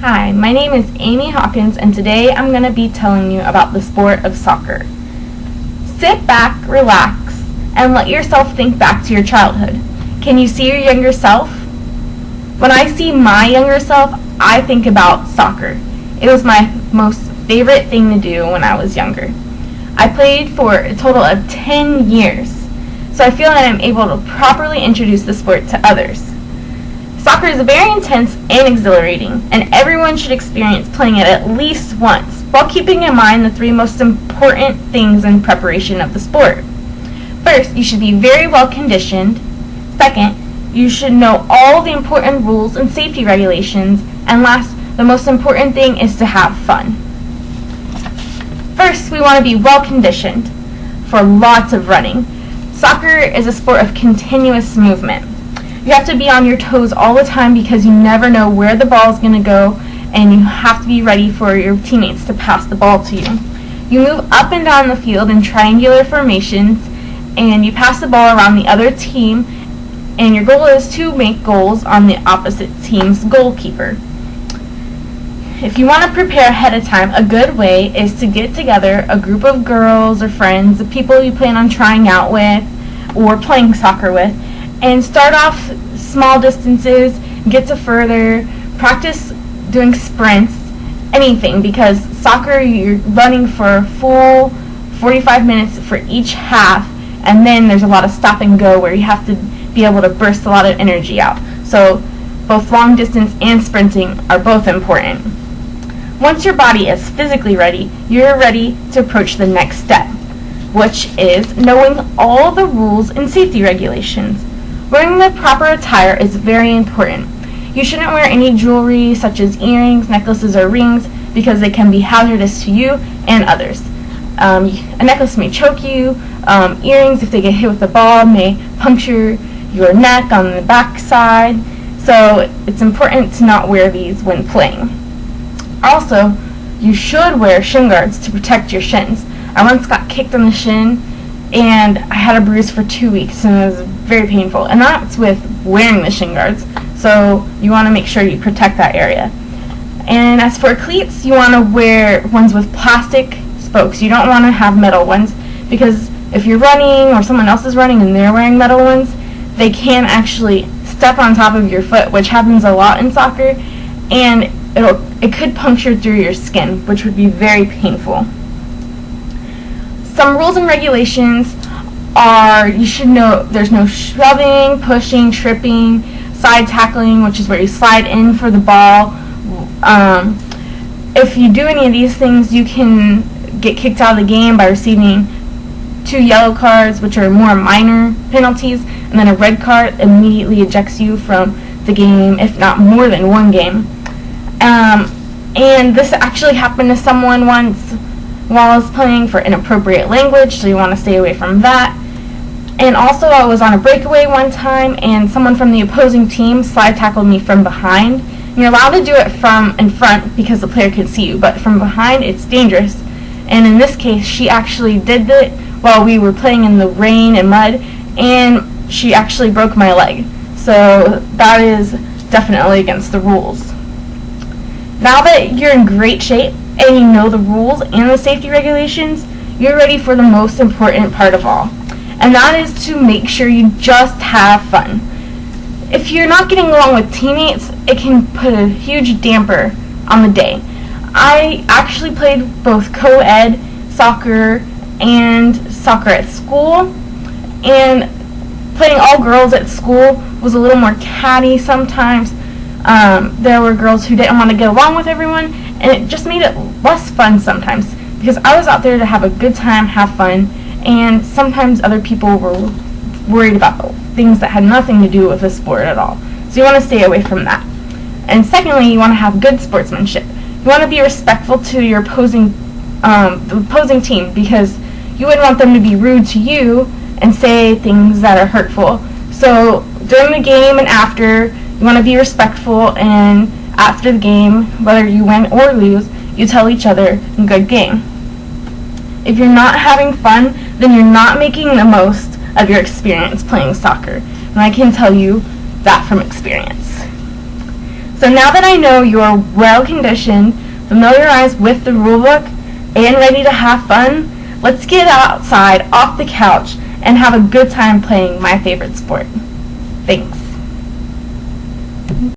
Hi, my name is Amy Hawkins, and today I'm going to be telling you about the sport of soccer. Sit back, relax, and let yourself think back to your childhood. Can you see your younger self? When I see my younger self, I think about soccer. It was my most favorite thing to do when I was younger. I played for a total of 10 years, so I feel that I'm able to properly introduce the sport to others. Soccer is very intense and exhilarating, and everyone should experience playing it at least once, while keeping in mind the 3 most important things in preparation of the sport. First, you should be very well conditioned. Second, you should know all the important rules and safety regulations. And last, the most important thing is to have fun. First, we want to be well conditioned for lots of running. Soccer is a sport of continuous movement. You have to be on your toes all the time because you never know where the ball is going to go, and you have to be ready for your teammates to pass the ball to you. You move up and down the field in triangular formations, and you pass the ball around the other team, and your goal is to make goals on the opposite team's goalkeeper. If you want to prepare ahead of time, a good way is to get together a group of girls or friends, the people you plan on trying out with or playing soccer with, and start off small distances, get to further, practice doing sprints, anything, because soccer, you're running for a full 45 minutes for each half, and then there's a lot of stop and go where you have to be able to burst a lot of energy out. So both long distance and sprinting are both important. Once your body is physically ready, you're ready to approach the next step, which is knowing all the rules and safety regulations. Wearing the proper attire is very important. You shouldn't wear any jewelry such as earrings, necklaces, or rings because they can be hazardous to you and others. A necklace may choke you. Earrings, if they get hit with the ball, may puncture your neck on the back side. So it's important to not wear these when playing. Also, you should wear shin guards to protect your shins. I once got kicked on the shin and I had a bruise for 2 weeks, and it was very painful. And that's with wearing the shin guards, so you want to make sure you protect that area. And as for cleats, you want to wear ones with plastic spokes. You don't want to have metal ones, because if you're running or someone else is running and they're wearing metal ones, they can actually step on top of your foot, which happens a lot in soccer, and it could puncture through your skin, which would be very painful. Some rules and regulations are, you should know there's no shoving, pushing, tripping, side tackling, which is where you slide in for the ball. If you do any of these things, you can get kicked out of the game by receiving 2 yellow cards, which are more minor penalties, and then a red card immediately ejects you from the game, if not more than 1 game. And this actually happened to someone once while I was playing for inappropriate language, so you want to stay away from that. And also, I was on a breakaway one time, and someone from the opposing team slide tackled me from behind. And you're allowed to do it from in front because the player can see you, but from behind, it's dangerous. And in this case, she actually did it while we were playing in the rain and mud, and she actually broke my leg. So that is definitely against the rules. Now that you're in great shape and you know the rules and the safety regulations, you're ready for the most important part of all. And that is to make sure you just have fun. If you're not getting along with teammates, it can put a huge damper on the day. I actually played both co-ed soccer and soccer at school, and playing all girls at school was a little more catty sometimes. There were girls who didn't want to get along with everyone, and it just made it less fun sometimes, because I was out there to have a good time, have fun, and sometimes other people were worried about things that had nothing to do with the sport at all. So you want to stay away from that. And secondly, you want to have good sportsmanship. You want to be respectful to your opposing team, because you wouldn't want them to be rude to you and say things that are hurtful. So during the game and after, you want to be respectful, and after the game, whether you win or lose, you tell each other, good game. If you're not having fun, then you're not making the most of your experience playing soccer. And I can tell you that from experience. So now that I know you're well conditioned, familiarized with the rulebook, and ready to have fun, let's get outside off the couch and have a good time playing my favorite sport. Thanks.